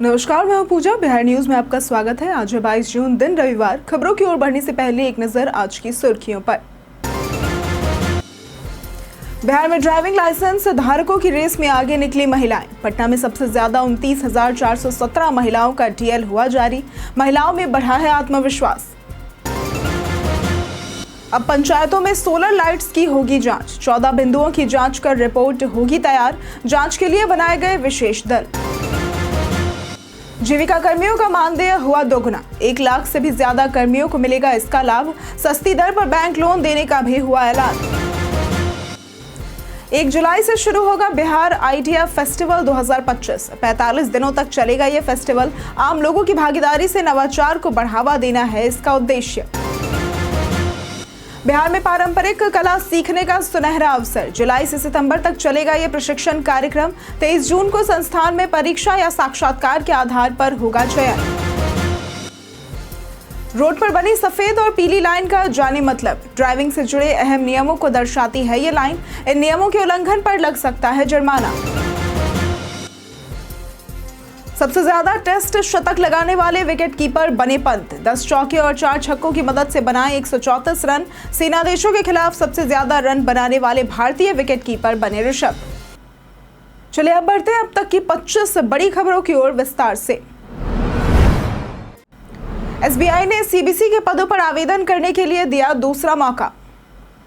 नमस्कार, मैं हूं पूजा। बिहार न्यूज में आपका स्वागत है। आज है 22 जून, दिन रविवार। खबरों की ओर बढ़ने से पहले एक नजर आज की सुर्खियों पर। बिहार में ड्राइविंग लाइसेंस धारकों की रेस में आगे निकली महिलाएं। पटना में सबसे ज्यादा 29,417 महिलाओं का डीएल हुआ जारी। महिलाओं में बढ़ा है आत्मविश्वास। अब पंचायतों में सोलर लाइट्स की होगी जांच। 14 बिंदुओं की जांच कर रिपोर्ट होगी तैयार। जांच के लिए बनाए गए विशेष दल। जीविका कर्मियों का मानदेय हुआ दोगुना। 1 लाख से भी ज्यादा कर्मियों को मिलेगा इसका लाभ। सस्ती दर पर बैंक लोन देने का भी हुआ ऐलान। 1 जुलाई से शुरू होगा बिहार आइडिया फेस्टिवल 2025। 45 दिनों तक चलेगा ये फेस्टिवल। आम लोगों की भागीदारी से नवाचार को बढ़ावा देना है इसका उद्देश्य। बिहार में पारंपरिक कला सीखने का सुनहरा अवसर। जुलाई से सितंबर तक चलेगा ये प्रशिक्षण कार्यक्रम। 23 जून को संस्थान में परीक्षा या साक्षात्कार के आधार पर होगा चयन। रोड पर बनी सफेद और पीली लाइन का जाने मतलब। ड्राइविंग से जुड़े अहम नियमों को दर्शाती है ये लाइन। इन नियमों के उल्लंघन पर लग सकता है जुर्माना। सबसे ज्यादा टेस्ट शतक लगाने वाले विकेट कीपर बने पंत। 10 चौके और 4 छक्कों की मदद से बनाए 134 रन। सेना देशों के खिलाफ सबसे ज्यादा रन बनाने वाले भारतीय विकेट कीपर बने ऋषभ। चलिए अब बढ़ते हैं अब तक की 25 बड़ी खबरों की ओर विस्तार से। एसबीआई ने सीबीसी के पदों पर आवेदन करने के लिए दिया दूसरा मौका।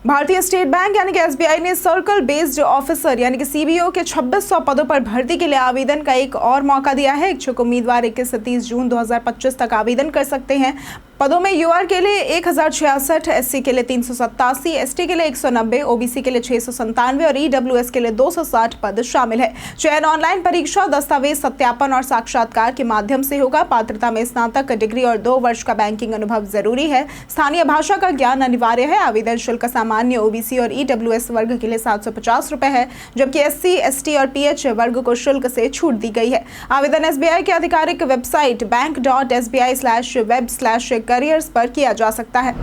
भारतीय स्टेट बैंक यानी कि एसबीआई ने सर्कल बेस्ड ऑफिसर यानी कि सीबीओ के 2600 पदों पर भर्ती के लिए आवेदन का एक और मौका दिया है। इच्छुक उम्मीदवार 21 से 30 जून 2025 तक आवेदन कर सकते हैं। पदों में यूआर के लिए 1066, एससी के लिए 387, एसटी के लिए 190, ओबीसी के लिए 697 और ईडब्ल्यूएस के लिए 260 पद शामिल है। चयन ऑनलाइन परीक्षा, दस्तावेज सत्यापन और साक्षात्कार के माध्यम से होगा। पात्रता में स्नातक डिग्री और 2 वर्ष का बैंकिंग अनुभव जरूरी है। स्थानीय भाषा का ज्ञान अनिवार्य है। आवेदन शुल्क सामान्य ओबीसी और ईडब्ल्यूएस वर्ग के लिए 750 रुपए है, जबकि एससी, एसटी और पीएच वर्ग को शुल्क से छूट दी गई है। आवेदन एसबीआई की आधिकारिक वेबसाइट bank.sbi/web/careers पर किया जा सकता है।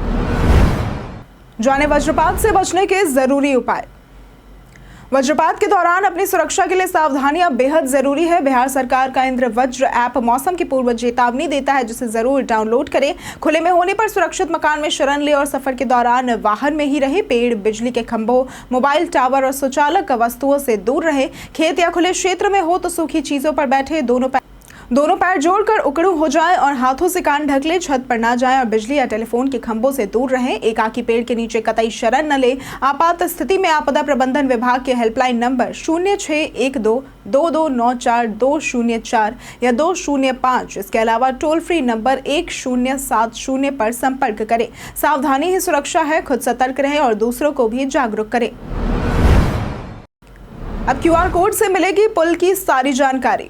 जाने वज्रपात से बचने के जरूरी उपाय। वज्रपात के दौरान अपनी सुरक्षा के लिए सावधानियां बेहद जरूरी है। बिहार सरकार का इंद्र वज्र ऐप मौसम की पूर्व चेतावनी देता है, जिसे जरूर डाउनलोड करें। खुले में होने पर सुरक्षित मकान में शरण ले और सफर के दौरान वाहन में ही रहे। पेड़, बिजली के खंभों, मोबाइल टावर और सुचालक वस्तुओं से दूर रहे। खेत या खुले क्षेत्र में हो तो सूखी चीजों पर बैठे। दोनों पैर जोड़कर उकड़ू हो जाएं और हाथों से कान ढक ले। छत पर ना जाएं और बिजली या टेलीफोन के खंभों से दूर रहें। एकाकी पेड़ के नीचे कतई शरण न ले। आपात स्थिति में आपदा प्रबंधन विभाग के हेल्पलाइन नंबर 0612-2294-204 या 205, इसके अलावा टोल फ्री नंबर 1070 पर संपर्क करें। सावधानी ही सुरक्षा है। खुद सतर्क रहें और दूसरों को भी जागरूक करें। अब क्यूआर कोड से मिलेगी पुल की सारी जानकारी।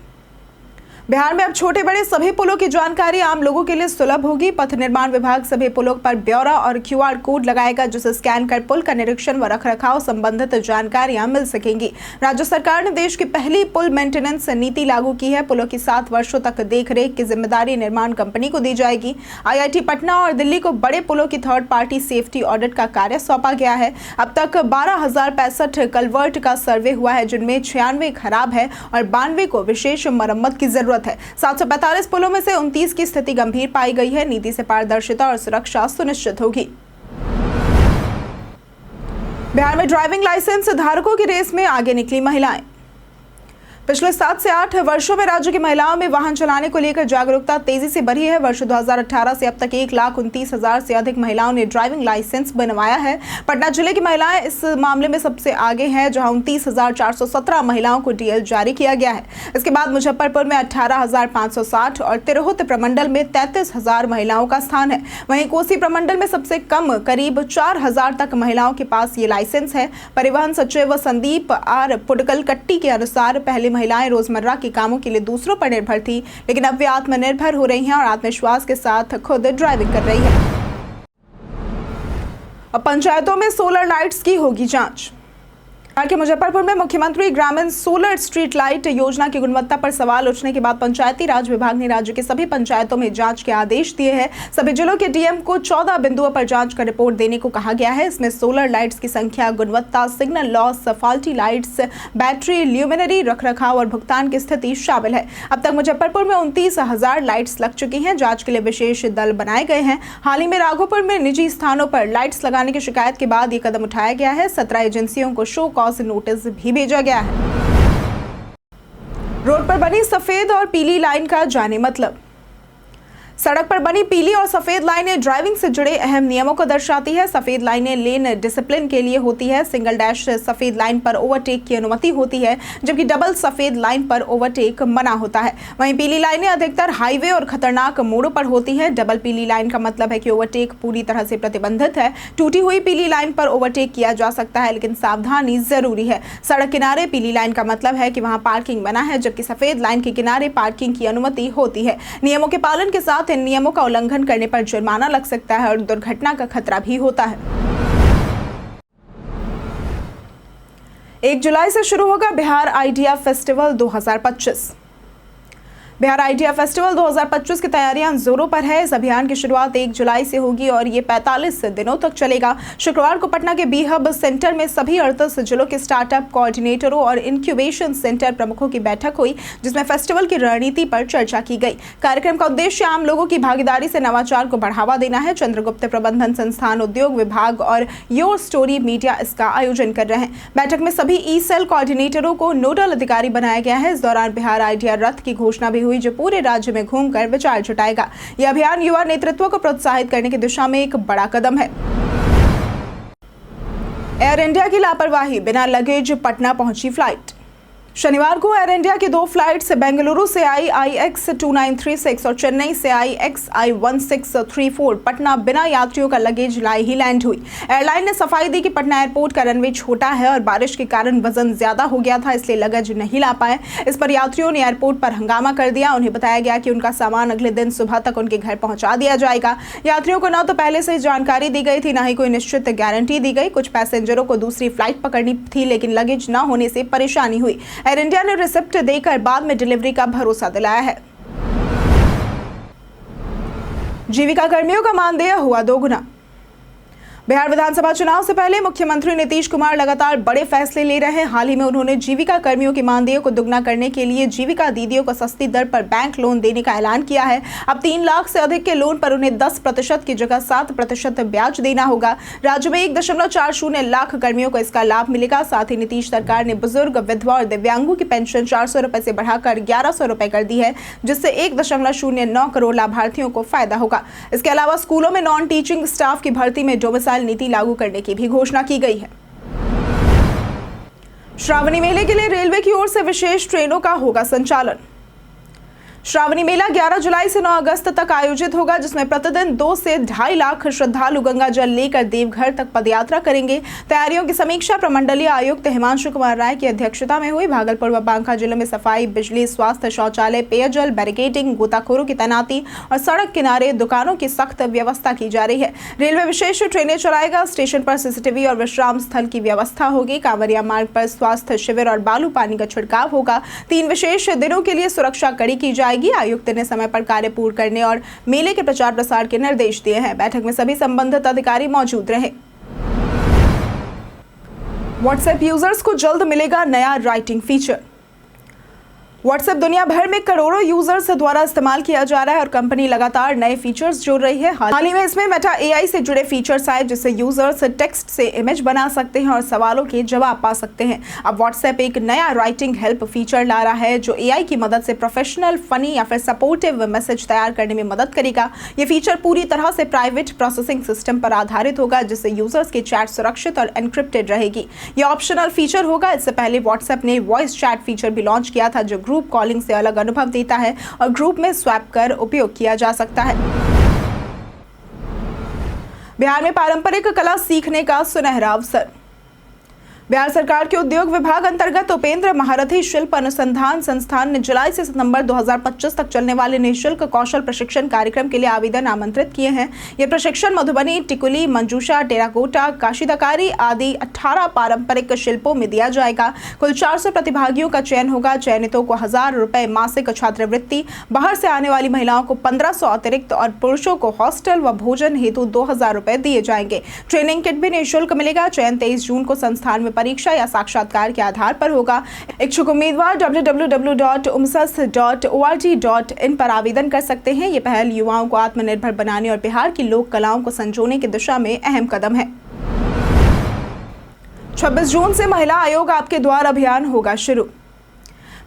बिहार में अब छोटे बड़े सभी पुलों की जानकारी आम लोगों के लिए सुलभ होगी। पथ निर्माण विभाग सभी पुलों पर ब्यौरा और क्यूआर कोड लगाएगा, जिसे स्कैन कर पुल का निरीक्षण व रखरखाव संबंधित जानकारियां मिल सकेंगी। राज्य सरकार ने देश की पहली पुल मेंटेनेंस नीति लागू की है। पुलों की 7 वर्षों तक देखरेख की जिम्मेदारी निर्माण कंपनी को दी जाएगी। आईआईटी पटना और दिल्ली को बड़े पुलों की थर्ड पार्टी सेफ्टी ऑडिट का कार्य सौंपा गया है। अब तक 12,065 कलवर्ट का सर्वे हुआ है, जिनमें 96 खराब है और 92 को विशेष मरम्मत की जरूरत है। 745 पुलों में से 29 की स्थिति गंभीर पाई गई है। नीति से पारदर्शिता और सुरक्षा सुनिश्चित होगी। बिहार में ड्राइविंग लाइसेंस धारकों की रेस में आगे निकली महिलाएं। पिछले 7 से 8 वर्षों में राज्य की महिलाओं में वाहन चलाने को लेकर जागरूकता तेजी से बढ़ी है। वर्ष 2018 से अब तक 1,29,000 से अधिक महिलाओं ने ड्राइविंग लाइसेंस बनवाया है। पटना जिले की महिलाएं इस मामले में सबसे आगे हैं, जहां 29,417 महिलाओं को डीएल जारी किया गया है। इसके बाद मुजफ्फरपुर में 18,560 और तिरहुत प्रमंडल में 33,000 महिलाओं का स्थान है। वहीं कोसी प्रमंडल में सबसे कम करीब 4,000 तक महिलाओं के पास ये लाइसेंस है। परिवहन सचिव संदीप आर पुडकलकट्टी के अनुसार पहले महिलाएं रोजमर्रा के कामों के लिए दूसरों पर निर्भर थी, लेकिन अब वे आत्मनिर्भर हो रही हैं और आत्मविश्वास के साथ खुद ड्राइविंग कर रही है। अब पंचायतों में सोलर लाइट्स की होगी जांच। बिहार के मुजफ्फरपुर में मुख्यमंत्री ग्रामीण सोलर स्ट्रीट लाइट योजना की गुणवत्ता पर सवाल उठने के बाद पंचायती राज विभाग ने राज्य के सभी पंचायतों में जांच के आदेश दिए हैं। सभी जिलों के डीएम को 14 बिंदुओं पर जांच कर रिपोर्ट देने को कहा गया है। इसमें सोलर लाइट्स की संख्या, गुणवत्ता, signal loss, faulty lights, battery, luminary रखरखाव और भुगतान की स्थिति शामिल है। अब तक मुजफ्फरपुर में 29,000 लाइट्स लग चुकी हैं। जाँच के लिए विशेष दल बनाए गए हैं। हाल ही में राघोपुर में निजी स्थानों पर लाइट्स लगाने की शिकायत के बाद ये कदम उठाया गया है। 17 एजेंसियों को शो कॉज नोटिस भी भेजा गया है। रोड पर बनी सफेद और पीली लाइन का जाने मतलब। सड़क पर बनी पीली और सफेद लाइनें ड्राइविंग से जुड़े अहम नियमों को दर्शाती है। सफेद लाइनें लेन डिसिप्लिन के लिए होती है। सिंगल डैश सफेद लाइन पर ओवरटेक की अनुमति होती है, जबकि डबल सफेद लाइन पर ओवरटेक मना होता है। वहीं पीली लाइनें अधिकतर हाईवे और खतरनाक मोड़ों पर होती है। डबल पीली लाइन का मतलब है कि ओवरटेक पूरी तरह से प्रतिबंधित है। टूटी हुई पीली लाइन पर ओवरटेक किया जा सकता है, लेकिन सावधानी जरूरी है। सड़क किनारे पीली लाइन का मतलब है कि वहां पार्किंग मना है, जबकि सफेद लाइन के किनारे पार्किंग की अनुमति होती है। नियमों के पालन के साथ इन नियमों का उल्लंघन करने पर जुर्माना लग सकता है और दुर्घटना का खतरा भी होता है। 1 जुलाई से शुरू होगा Bihar idea festival 2025। Bihar idea festival 2025 की तैयारियां जोरों पर है। इस अभियान की शुरुआत 1 जुलाई से होगी और ये 45 दिनों तक चलेगा। शुक्रवार को पटना के बी हब सेंटर में सभी 38 जिलों के स्टार्टअप कोऑर्डिनेटरों और इंक्यूबेशन सेंटर प्रमुखों की बैठक हुई, जिसमें फेस्टिवल की रणनीति पर चर्चा की गई। कार्यक्रम का उद्देश्य आम लोगों की भागीदारी से नवाचार को बढ़ावा देना है। चंद्रगुप्त प्रबंधन संस्थान, उद्योग विभाग और योर स्टोरी मीडिया इसका आयोजन कर रहे हैं। बैठक में सभी ई सेल कोऑर्डिनेटरों को नोडल अधिकारी बनाया गया है। इस दौरान बिहार आइडिया रथ की घोषणा भी जो पूरे राज्य में घूमकर विचार जुटाएगा। यह अभियान युवा नेतृत्व को प्रोत्साहित करने की दिशा में एक बड़ा कदम है। एयर इंडिया की लापरवाही, बिना लगेज पटना पहुंची फ्लाइट। शनिवार को एयर इंडिया की 2 फ्लाइट्स बेंगलुरु से आई IX2936 और चेन्नई से आई XI1634 पटना बिना यात्रियों का लगेज लाए ही लैंड हुई। एयरलाइन ने सफाई दी कि पटना एयरपोर्ट का रनवे छोटा है और बारिश के कारण वजन ज्यादा हो गया था, इसलिए लगेज नहीं ला पाए। इस पर यात्रियों ने एयरपोर्ट पर हंगामा कर दिया। उन्हें बताया गया कि उनका सामान अगले दिन सुबह तक उनके घर पहुंचा दिया जाएगा। यात्रियों को न तो पहले से जानकारी दी गई थी, न ही कोई निश्चित गारंटी दी गई। कुछ पैसेंजरों को दूसरी फ्लाइट पकड़नी थी, लेकिन लगेज न होने से परेशानी हुई। एयर इंडिया ने रिसिप्ट देकर बाद में डिलीवरी का भरोसा दिलाया है। जीविका कर्मियों का मानदेय हुआ 2 गुना। बिहार विधानसभा चुनाव से पहले मुख्यमंत्री नीतीश कुमार लगातार बड़े फैसले ले रहे हैं। हाल ही में उन्होंने जीविका कर्मियों के मानदेय को दुगना करने के लिए जीविका दीदियों को सस्ती दर पर बैंक लोन देने का ऐलान किया है। अब 3 लाख से अधिक के लोन पर उन्हें 10% की जगह 7% ब्याज देना होगा। राज्य में 1.40 लाख कर्मियों को इसका लाभ मिलेगा। साथ ही नीतीश सरकार ने बुजुर्ग, विधवा और दिव्यांगों की पेंशन 400 रुपए से बढ़ाकर 1100 रुपए कर दी है, जिससे 1.09 करोड़ लाभार्थियों को फायदा होगा। इसके अलावा स्कूलों में नॉन टीचिंग स्टाफ की भर्ती में डोमिसाइल नीति लागू करने की भी घोषणा की गई है। श्रावणी मेले के लिए रेलवे की ओर से विशेष ट्रेनों का होगा संचालन। श्रावणी मेला 11 जुलाई से 9 अगस्त तक आयोजित होगा, जिसमें प्रतिदिन 2 से 2.5 लाख श्रद्धालु गंगा जल लेकर देवघर तक पदयात्रा करेंगे। तैयारियों की समीक्षा प्रमंडलीय आयुक्त हिमांशु कुमार राय की अध्यक्षता में हुई। भागलपुर व बांका जिलों में सफाई, बिजली, स्वास्थ्य, शौचालय, पेयजल, बैरिकेडिंग, गोताखोरों की तैनाती और सड़क किनारे दुकानों की सख्त व्यवस्था की जा रही है। रेलवे विशेष ट्रेनें चलाएगा। स्टेशन पर सीसीटीवी और विश्राम स्थल की व्यवस्था होगी। कांवरिया मार्ग पर स्वास्थ्य शिविर और बालू पानी का छिड़काव होगा। 3 विशेष दिनों के लिए सुरक्षा कड़ी की जाएगी। आयुक्त ने समय पर कार्य पूर्ण करने और मेले के प्रचार प्रसार के निर्देश दिए हैं। बैठक में सभी संबंधित अधिकारी मौजूद रहे। व्हाट्सएप यूजर्स को जल्द मिलेगा नया राइटिंग फीचर। व्हाट्सएप दुनिया भर में करोड़ों यूजर्स द्वारा इस्तेमाल किया जा रहा है और कंपनी लगातार नए फीचर्स जोड़ रही है। हाल ही में इसमें मेटा एआई से जुड़े फीचर्स आए, जिससे यूजर्स टेक्स्ट से इमेज बना सकते हैं और सवालों के जवाब पा सकते हैं। अब व्हाट्सएप एक नया राइटिंग हेल्प फीचर ला रहा है, जो एआई की मदद से प्रोफेशनल, फनी या फिर सपोर्टिव मैसेज तैयार करने में मदद करेगा। ये फीचर पूरी तरह से प्राइवेट प्रोसेसिंग सिस्टम पर आधारित होगा, जिससे यूजर्स की चैट सुरक्षित और एनक्रिप्टेड रहेगी। यह ऑप्शनल फीचर होगा। इससे पहले व्हाट्सएप ने वॉइस चैट फीचर भी लॉन्च किया था, जो ग्रुप कॉलिंग से अलग अनुभव देता है और ग्रुप में स्वैप कर उपयोग किया जा सकता है। बिहार में पारंपरिक कला सीखने का सुनहरा अवसर। बिहार सरकार के उद्योग विभाग अंतर्गत उपेंद्र महारथी शिल्प अनुसंधान संस्थान ने जुलाई से सितंबर 2025 तक चलने वाले निःशुल्क कौशल प्रशिक्षण कार्यक्रम के लिए आवेदन आमंत्रित किए हैं। यह प्रशिक्षण मधुबनी, टिकुली, मंजूषा, टेराकोटा, काशीदकारी आदि 18 पारंपरिक शिल्पों में दिया जाएगा। कुल 400 प्रतिभागियों का चयन होगा। चयनितों को 1000 रुपए मासिक छात्रवृत्ति, बाहर से आने वाली महिलाओं को 1500 अतिरिक्त और पुरुषों को हॉस्टल व भोजन हेतु 2000 रुपए दिए जाएंगे। ट्रेनिंग किट भी निःशुल्क मिलेगा। चयन 23 जून को संस्थान में परीक्षा या साक्षात्कार के आधार पर होगा। इच्छुक उम्मीदवार www.umsas.org.in पर आवेदन कर सकते हैं। ये पहल युवाओं को आत्मनिर्भर बनाने और बिहार की लोक कलाओं को संजोने की दिशा में अहम कदम है। 26 जून से महिला आयोग आपके द्वार अभियान होगा शुरू।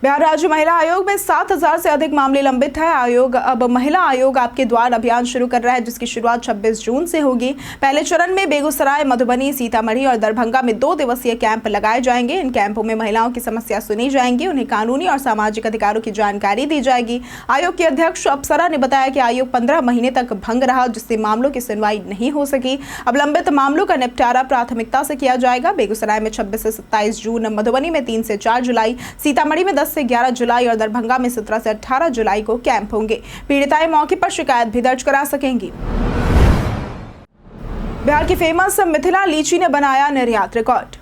बिहार राज्य महिला आयोग में 7000 से अधिक मामले लंबित है। आयोग अब महिला आयोग आपके द्वार अभियान शुरू कर रहा है, जिसकी शुरुआत 26 जून से होगी। पहले चरण में बेगूसराय, मधुबनी, सीतामढ़ी और दरभंगा में 2 दिवसीय कैंप लगाए जाएंगे। इन कैंपों में महिलाओं की समस्या सुनी जाएंगी, उन्हें कानूनी और सामाजिक अधिकारों की जानकारी दी जाएगी। आयोग के अध्यक्ष अप्सरा ने बताया कि आयोग 15 महीने तक भंग रहा, जिससे मामलों की सुनवाई नहीं हो सकी। अब लंबित मामलों का निपटारा प्राथमिकता से किया जाएगा। बेगूसराय में 26 से 27 जून, मधुबनी में 3 से 4 जुलाई, सीतामढ़ी में 10 से 11 जुलाई और दरभंगा में 17 से 18 जुलाई को कैंप होंगे। पीड़िताएं मौके पर शिकायत भी दर्ज करा सकेंगी। बिहार की फेमस मिथिला लीची ने बनाया निर्यात रिकॉर्ड।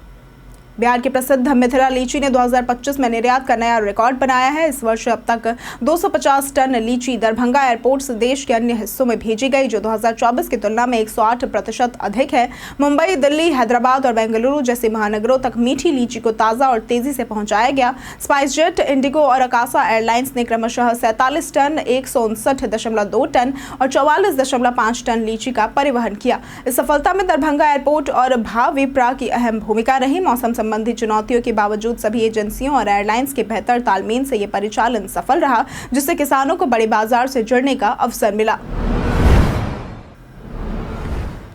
बिहार की प्रसिद्ध मिथिला लीची ने 2025 में निर्यात का नया रिकॉर्ड बनाया है। इस वर्ष अब तक 250 टन लीची दरभंगा एयरपोर्ट से देश के अन्य हिस्सों में भेजी गई, जो 2024 की तुलना में 108% अधिक है। मुंबई, दिल्ली, हैदराबाद और बेंगलुरु जैसे महानगरों तक मीठी लीची को ताज़ा और तेजी से पहुंचाया गया। स्पाइस जेट, इंडिगो और अकासा एयरलाइंस ने क्रमशः 47 टन, 159.2 टन और 44.5 टन लीची का परिवहन किया। इस सफलता में दरभंगा एयरपोर्ट और भाविप्रा की अहम भूमिका रही। मौसम संबंधी चुनौतियों के बावजूद सभी एजेंसियों और एयरलाइंस के बेहतर तालमेल से यह परिचालन सफल रहा, जिससे किसानों को बड़े बाजार से जुड़ने का अवसर मिला।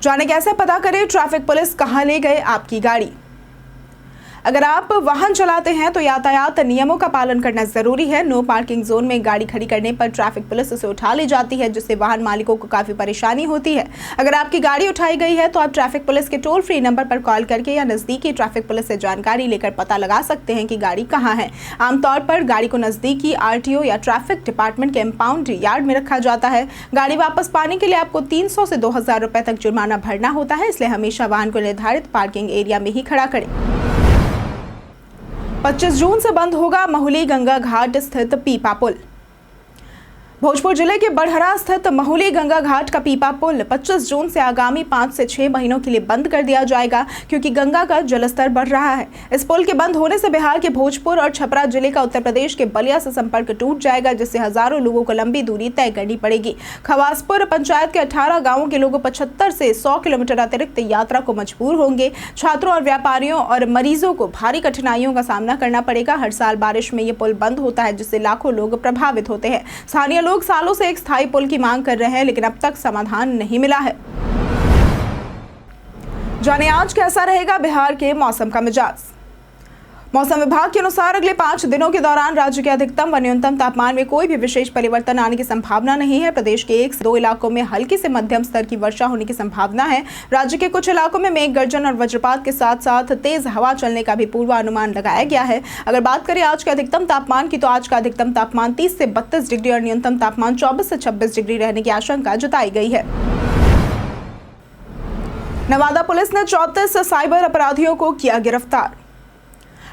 जाने कैसे पता करें ट्रैफिक पुलिस कहां ले गए आपकी गाड़ी। अगर आप वाहन चलाते हैं तो यातायात नियमों का पालन करना जरूरी है। नो पार्किंग जोन में गाड़ी खड़ी करने पर ट्रैफिक पुलिस उसे उठा ले जाती है, जिससे वाहन मालिकों को काफी परेशानी होती है। अगर आपकी गाड़ी उठाई गई है तो आप ट्रैफिक पुलिस के टोल फ्री नंबर पर कॉल करके या नजदीकी ट्रैफिक पुलिस से जानकारी लेकर पता लगा सकते हैं कि गाड़ी कहाँ है। आमतौर पर गाड़ी को नजदीकी RTO या ट्रैफिक डिपार्टमेंट के इम्पाउंड यार्ड में रखा जाता है। गाड़ी वापस पाने के लिए आपको 300 से 2000 रुपए तक जुर्माना भरना होता है, इसलिए हमेशा वाहन को निर्धारित पार्किंग एरिया में ही खड़ा करें। 25 जून से बंद होगा महुली गंगा घाट स्थित पीपा पुल। भोजपुर जिले के बड़हरा स्थित महुली गंगा घाट का पीपा पुल 25 जून से आगामी 5 से 6 महीनों के लिए बंद कर दिया जाएगा, क्योंकि गंगा का जलस्तर बढ़ रहा है। इस पुल के बंद होने से बिहार के भोजपुर और छपरा जिले का उत्तर प्रदेश के बलिया से संपर्क टूट जाएगा, जिससे हजारों लोगों को लंबी दूरी तय करनी पड़ेगी। खवासपुर पंचायत के 18 गाँवों के लोग 75 से 100 किलोमीटर अतिरिक्त यात्रा को मजबूर होंगे। छात्रों और व्यापारियों और मरीजों को भारी कठिनाइयों का सामना करना पड़ेगा। हर साल बारिश में ये पुल बंद होता है, जिससे लाखों लोग प्रभावित होते हैं। स्थानीय लोग सालों से एक स्थायी पुल की मांग कर रहे हैं, लेकिन अब तक समाधान नहीं मिला है। जाने आज कैसा रहेगा बिहार के मौसम का मिजाज। मौसम विभाग के अनुसार अगले 5 दिनों के दौरान राज्य के अधिकतम व न्यूनतम तापमान में कोई भी विशेष परिवर्तन आने की संभावना नहीं है। प्रदेश के 1 से 2 इलाकों में हल्की से मध्यम स्तर की वर्षा होने की संभावना है। राज्य के कुछ इलाकों में मेघ गर्जन और वज्रपात के साथ साथ तेज हवा चलने का भी पूर्वानुमान लगाया गया है। अगर बात करें आज के अधिकतम तापमान की, तो आज का अधिकतम तापमान 30 से 32 डिग्री और न्यूनतम तापमान 24 से 26 डिग्री रहने की आशंका जताई गई है। नवादा पुलिस ने 34 साइबर अपराधियों को किया गिरफ्तार।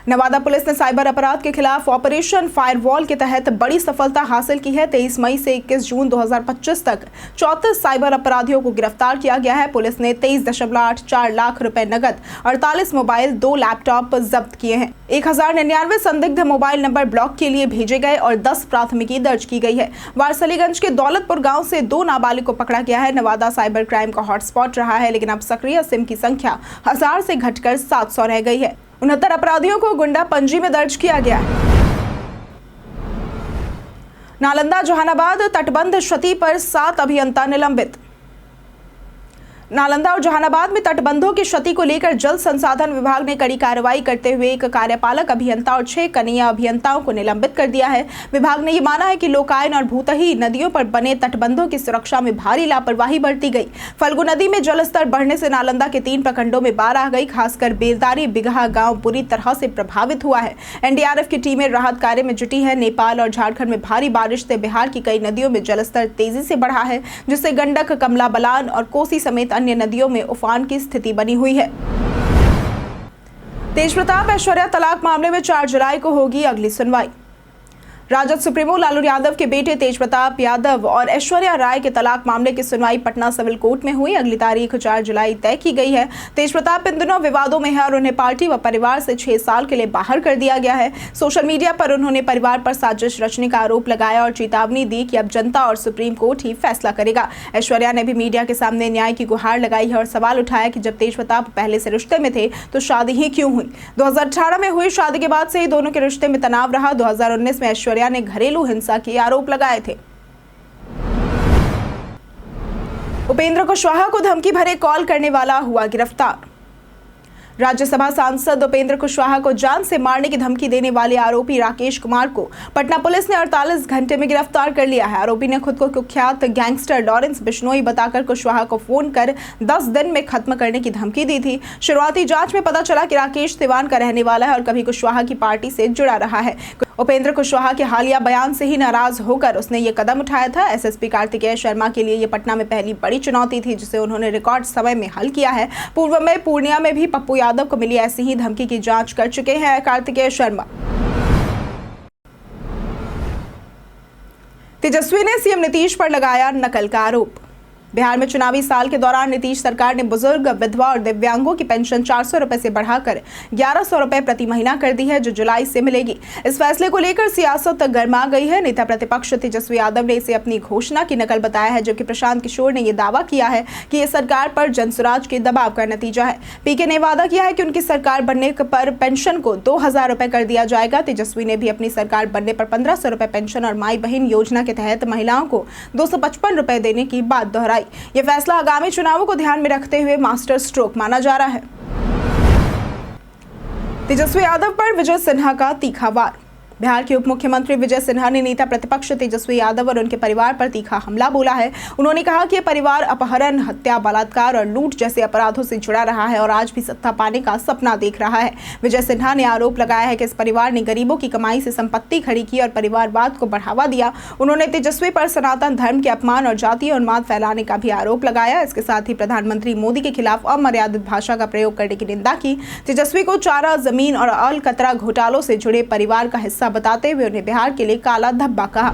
नवादा पुलिस ने साइबर अपराध के खिलाफ ऑपरेशन फायरवॉल के तहत बड़ी सफलता हासिल की है। 23 मई से 21 जून 2025 तक 34 साइबर अपराधियों को गिरफ्तार किया गया है। पुलिस ने 23.84 लाख रुपए नगद, 48 मोबाइल, 2 लैपटॉप जब्त किए हैं। 1099 संदिग्ध मोबाइल नंबर ब्लॉक के लिए भेजे गए और 10 प्राथमिकी दर्ज की गई है। वारसलीगंज के दौलतपुर गाँव से 2 नाबालिग को पकड़ा गया है। नवादा साइबर क्राइम का हॉटस्पॉट रहा है, लेकिन अब सक्रिय सिम की संख्या 1000 से घटकर 700 रह गई है। 69 अपराधियों को गुंडा पंजी में दर्ज किया गया है। नालंदा जहानाबाद तटबंध क्षति पर 7 अभियंता निलंबित। नालंदा और जहानाबाद में तटबंधों की क्षति को लेकर जल संसाधन विभाग ने कड़ी कार्रवाई करते हुए एक कार्यपालक अभियंता और 6 कनीय अभियंताओं को निलंबित कर दिया है। विभाग ने ये माना है कि लोकायन और भूतही नदियों पर बने तटबंधों की सुरक्षा में भारी लापरवाही बरती गई। फल्गु नदी में जलस्तर बढ़ने से नालंदा के 3 प्रखंडों में बाढ़ आ गई। खासकर बेलदारी बिगहा गांव बुरी तरह से प्रभावित हुआ है। एनडीआरएफ की टीमें राहत कार्य में जुटी है। नेपाल और झारखंड में भारी बारिश से बिहार की कई नदियों में जलस्तर तेजी से बढ़ा है, जिससे गंडक, कमला बलान और कोसी समेत अन्य नदियों में उफान की स्थिति बनी हुई है। तेज प्रताप ऐश्वर्या तलाक मामले में 4 जुलाई को होगी अगली सुनवाई। राजद सुप्रीमो लालू यादव के बेटे तेज प्रताप यादव और ऐश्वर्या राय के तलाक मामले की सुनवाई पटना सिविल कोर्ट में हुई। अगली तारीख 4 जुलाई तय की गई है। तेज प्रताप इन दिनों विवादों में है और उन्हें पार्टी व परिवार से 6 साल के लिए बाहर कर दिया गया है। सोशल मीडिया पर उन्होंने परिवार पर साजिश रचने का आरोप लगाया और चेतावनी दी कि अब जनता और सुप्रीम कोर्ट ही फैसला करेगा। ऐश्वर्या ने भी मीडिया के सामने न्याय की गुहार लगाई है और सवाल उठाया कि जब तेज प्रताप पहले से रिश्ते में थे तो शादी ही क्यों हुई। 2018 में हुई शादी के बाद से ही दोनों के रिश्ते में तनाव रहा। 2019 में ऐश्वर्या ने घरेलू हिंसा के आरोप लगाए थे। उपेंद्र कुशवाहा को धमकी भरे कॉल करने वाला हुआ गिरफ्तार। राज्यसभा सांसद उपेंद्र कुशवाहा को जान से मारने की धमकी देने वाले आरोपी राकेश कुमार को पटना पुलिस ने 48 घंटे में गिरफ्तार कर लिया है। आरोपी ने खुद को कुख्यात गैंगस्टर लॉरेंस बिश्नोई बताकर कुशवाहा को फोन कर 10 दिन में खत्म करने की धमकी दी थी। शुरुआती जांच में पता चला कि राकेश सिवान का रहने वाला है और कभी कुशवाहा की पार्टी से जुड़ा रहा है। उपेंद्र कुशवाहा के हालिया बयान से ही नाराज होकर उसने ये कदम उठाया था। एसएसपी कार्तिकेय शर्मा के लिए ये पटना में पहली बड़ी चुनौती थी, जिसे उन्होंने रिकॉर्ड समय में हल किया है। पूर्व में पूर्णिया में भी पप्पू यादव को मिली ऐसी ही धमकी की जांच कर चुके हैं कार्तिकेय शर्मा। तेजस्वी ने सीएम नीतीश पर लगाया नकल का आरोप। बिहार में चुनावी साल के दौरान नीतीश सरकार ने बुजुर्ग, विधवा और दिव्यांगों की पेंशन 400 रुपए से बढ़ाकर 1100 रुपए प्रति महीना कर दी है, जो जुलाई से मिलेगी। इस फैसले को लेकर सियासत गर्मा गई है। नेता प्रतिपक्ष तेजस्वी यादव ने इसे अपनी घोषणा की नकल बताया है, जबकि प्रशांत किशोर ने यह दावा किया है कि यह सरकार पर जनसुराज के दबाव का नतीजा है। पीके ने वादा किया है कि उनकी सरकार बनने पर पेंशन को 2000 रुपए कर दिया जाएगा। तेजस्वी ने भी अपनी सरकार बनने पर 1500 रुपए पेंशन और माई बहन योजना के तहत महिलाओं को 255 रुपए देने की बात दोहराई। यह फैसला आगामी चुनावों को ध्यान में रखते हुए मास्टर स्ट्रोक माना जा रहा है। तेजस्वी यादव पर विजय सिन्हा का तीखा वार। बिहार के उप मुख्यमंत्री विजय सिन्हा ने नेता प्रतिपक्ष तेजस्वी यादव और उनके परिवार पर तीखा हमला बोला है। उन्होंने कहा कि यह परिवार अपहरण, हत्या, बलात्कार और लूट जैसे अपराधों से जुड़ा रहा है और आज भी सत्ता पाने का सपना देख रहा है। विजय सिन्हा ने आरोप लगाया है कि इस परिवार ने गरीबों की कमाई से संपत्ति खड़ी की और परिवारवाद को बढ़ावा दिया। उन्होंने तेजस्वी पर सनातन धर्म के अपमान और जातीय उन्माद फैलाने का भी आरोप लगाया। इसके साथ ही प्रधानमंत्री मोदी के खिलाफ अमर्यादित भाषा का प्रयोग करने की निंदा की। तेजस्वी को चारा, जमीन और अलकतरा घोटालों से जुड़े परिवार का हिस्सा बताते हुए उन्हें बिहार के लिए काला धब्बा कहा।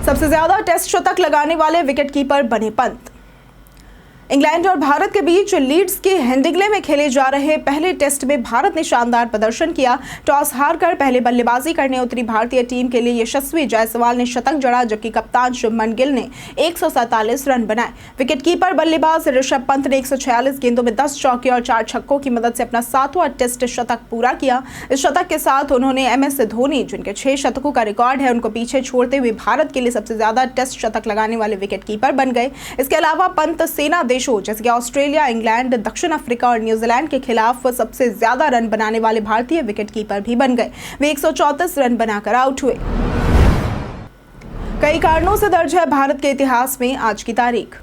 सबसे ज्यादा टेस्ट शतक लगाने वाले विकेटकीपर बने पंत। इंग्लैंड और भारत के बीच लीड्स के हेडिंग्ले में खेले जा रहे पहले टेस्ट में भारत ने शानदार प्रदर्शन किया। टॉस हारकर पहले बल्लेबाजी करने उतरी भारतीय टीम के लिए यशस्वी जायसवाल ने शतक जड़ा, जबकि कप्तान शुभमन गिल ने 147 रन बनाए। विकेटकीपर बल्लेबाज ऋषभ पंत ने 146 गेंदों में 10 चौके और 4 छक्कों की मदद से अपना 7वां टेस्ट शतक पूरा किया। इस शतक के साथ उन्होंने MS धोनी, जिनके 6 शतकों का रिकॉर्ड है, उनको पीछे छोड़ते हुए भारत के लिए सबसे ज्यादा टेस्ट शतक लगाने वाले विकेटकीपर बन गए। इसके अलावा पंत सेना देशों जैसे कि ऑस्ट्रेलिया, इंग्लैंड, दक्षिण अफ्रीका और न्यूजीलैंड के खिलाफ सबसे ज्यादा रन बनाने वाले भारतीय विकेटकीपर भी बन गए। वे 134 रन बनाकर आउट हुए। कई कारणों से दर्ज है भारत के इतिहास में आज की तारीख।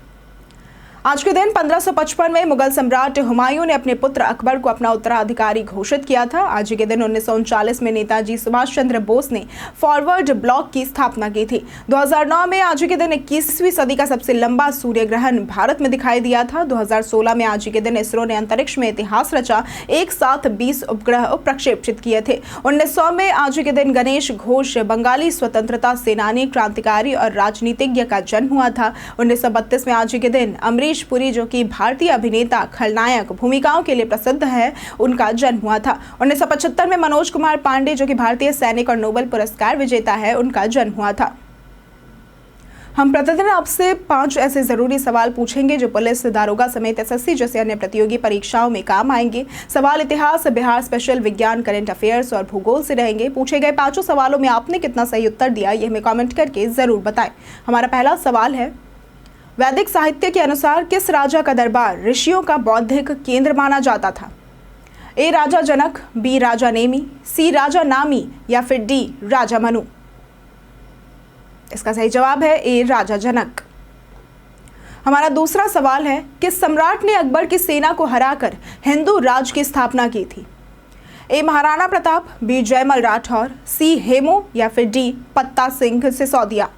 आज के दिन 1555 में मुगल सम्राट हुमायूं ने अपने पुत्र अकबर को अपना उत्तराधिकारी घोषित किया था। आज के दिन 1939 में नेताजी सुभाष चंद्र बोस ने फॉरवर्ड ब्लॉक की स्थापना की थी। 2009 में आज के दिन 21वीं सदी का सबसे लंबा सूर्य ग्रहण भारत में दिखाई दिया था। 2016 में आज के दिन इसरो ने अंतरिक्ष में इतिहास रचा, एक साथ 20 उपग्रह प्रक्षेपित किए थे। 1900 में आज के दिन गणेश घोष बंगाली स्वतंत्रता सेनानी, क्रांतिकारी और राजनीतिज्ञ का जन्म हुआ था। 1932 में आज के दिन अमरीश पुरी, जो कि भारतीय अभिनेता, खलनायक भूमिकाओं के लिए प्रसिद्ध है, उनका जन्म हुआ था। 1975 में मनोज कुमार पांडे, जो कि भारतीय सैनिक और नोबेल पुरस्कार विजेता है, उनका जन्म हुआ था। हम प्रतिदिन आपसे 5 ऐसे जरूरी सवाल पूछेंगे जो पुलिस, दारोगा समेत SSC जैसे अन्य प्रतियोगी परीक्षाओं में काम आएंगे। सवाल इतिहास, बिहार स्पेशल, विज्ञान, करंट अफेयर्स और भूगोल से रहेंगे। पूछे गए 5 सवालों में आपने कितना सही उत्तर दिया, ये हमें कमेंट करके जरूर बताएं। हमारा पहला सवाल है, वैदिक साहित्य के अनुसार किस राजा का दरबार ऋषियों का बौद्धिक केंद्र माना जाता था? ए राजा जनक, बी राजा नेमी, सी राजा नामी या फिर डी राजा मनु? इसका सही जवाब है ए राजा जनक। हमारा दूसरा सवाल है, किस सम्राट ने अकबर की सेना को हराकर हिंदू राज की स्थापना की थी? ए महाराणा प्रताप, बी जयमल राठौर, सी हेमू या फिर डी पत्ता सिंह सिसोदिया?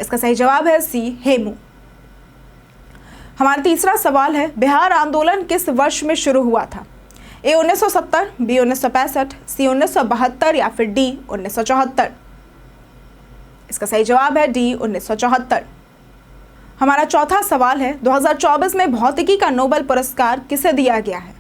इसका सही जवाब है सी हेमू। हमारा तीसरा सवाल है, बिहार आंदोलन किस वर्ष में शुरू हुआ था? ए 1970, बी 1965, सी 1972 या फिर डी 1974? इसका सही जवाब है डी 1974। हमारा चौथा सवाल है, 2024 में भौतिकी का नोबेल पुरस्कार किसे दिया गया है?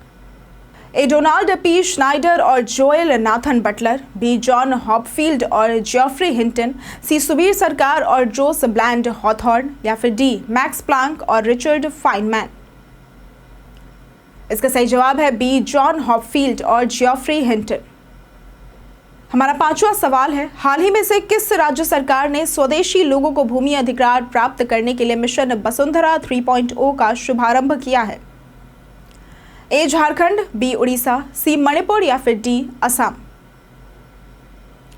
ए डोनाल्ड पी श्नाइडर और Joel Nathan Butler, B John Hopfield और Geoffrey Hinton, C Subir Sarkar और जोस ब्लैंड हॉथॉर्न या फिर डी मैक्स प्लांक और रिचर्ड फाइनमैन? इसका सही जवाब है बी जॉन हॉपफील्ड और जेफरी हिंटन। हमारा पांचवा सवाल है, हाल ही में से किस राज्य सरकार ने स्वदेशी लोगों को भूमि अधिकार प्राप्त करने के लिए मिशन वसुंधरा 3.0 का शुभारंभ किया है? ए झारखंड, बी उड़ीसा, सी मणिपुर या फिर डी असम?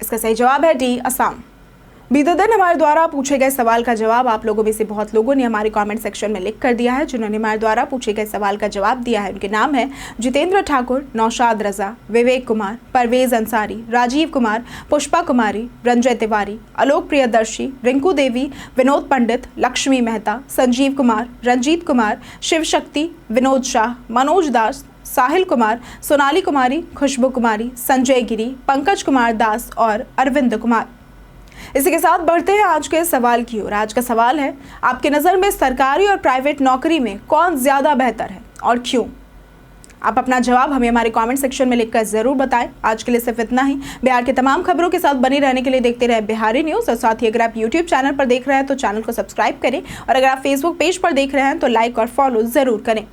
इसका सही जवाब है डी असम। बीते दिन हमारे द्वारा पूछे गए सवाल का जवाब आप लोगों में से बहुत लोगों ने हमारे कमेंट सेक्शन में लिख कर दिया है। जिन्होंने हमारे द्वारा पूछे गए सवाल का जवाब दिया है उनके नाम है जितेंद्र ठाकुर, नौशाद रजा, विवेक कुमार, परवेज अंसारी, राजीव कुमार, पुष्पा कुमारी, रंजय तिवारी, आलोक प्रियदर्शी, रिंकू देवी, विनोद पंडित, लक्ष्मी मेहता, संजीव कुमार, रंजीत कुमार, शिव शक्ति, विनोद शाह, मनोज दास, साहिल कुमार, सोनाली कुमारी, खुशबू कुमारी, संजय गिरी, पंकज कुमार दास और अरविंद कुमार। इसी के साथ बढ़ते हैं आज के सवाल की ओर। आज का सवाल है, आपके नज़र में सरकारी और प्राइवेट नौकरी में कौन ज़्यादा बेहतर है और क्यों? आप अपना जवाब हमें हमारे कमेंट सेक्शन में लिखकर ज़रूर बताएं। आज के लिए सिर्फ इतना ही। बिहार के तमाम खबरों के साथ बने रहने के लिए देखते रहे बिहारी न्यूज़। और साथ ही अगर आप यूट्यूब चैनल पर देख रहे हैं तो चैनल को सब्सक्राइब करें और अगर आप फेसबुक पेज पर देख रहे हैं तो लाइक और फॉलो ज़रूर करें।